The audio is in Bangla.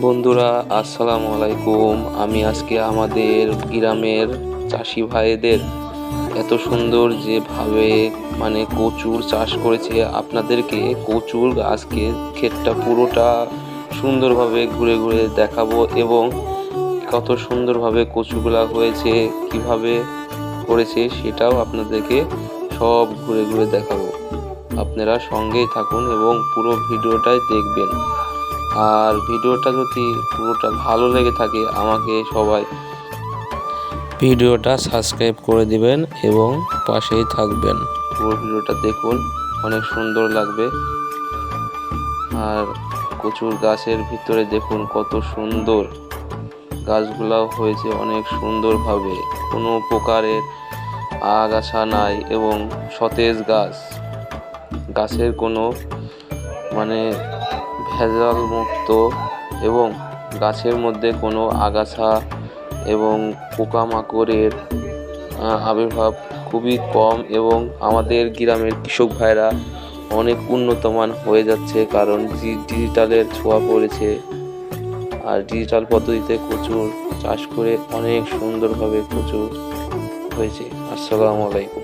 বন্ধুরা, আসসালামু আলাইকুম। আমি আজকে আমাদের গ্রামের চাষি ভাইদের এত সুন্দর যেভাবে কচুর চাষ করেছে আপনাদেরকে কচুর আজকে ক্ষেতটা পুরোটা সুন্দরভাবে ঘুরে ঘুরে দেখাবো এবং কত সুন্দরভাবে কচুগুলা হয়েছে, কিভাবে করেছে সেটাও আপনাদেরকে সব ঘুরে ঘুরে দেখাবো। আপনারা সঙ্গেই থাকুন এবং পুরো ভিডিওটাই দেখবেন। আর ভিডিওটা যদি পুরোটা ভালো লেগে থাকে আমাকে সবাই ভিডিওটা সাবস্ক্রাইব করে দিবেন এবং পাশেই থাকবেন। পুরো ভিডিওটা দেখুন, অনেক সুন্দর লাগবে। আর কচুর গাছের ভিতরে দেখুন কত সুন্দর গাছগুলাও হয়েছে অনেক সুন্দরভাবে, কোনো প্রকারের আগাছা নাই এবং সতেজ গাছের কোনো ভেজাল মুক্ত এবং গাছের মধ্যে কোনো আগাছা এবং পোকামাকড়ের আবির্ভাব খুবই কম এবং আমাদের গ্রামের কৃষক ভাইরা অনেক উন্নতমান হয়ে যাচ্ছে, কারণ ডিজিটালের ছোঁয়া পড়েছে। আর ডিজিটাল পদ্ধতিতে কচুর চাষ করে অনেক সুন্দরভাবে কচু হয়েছে। আসসালামু আলাইকুম।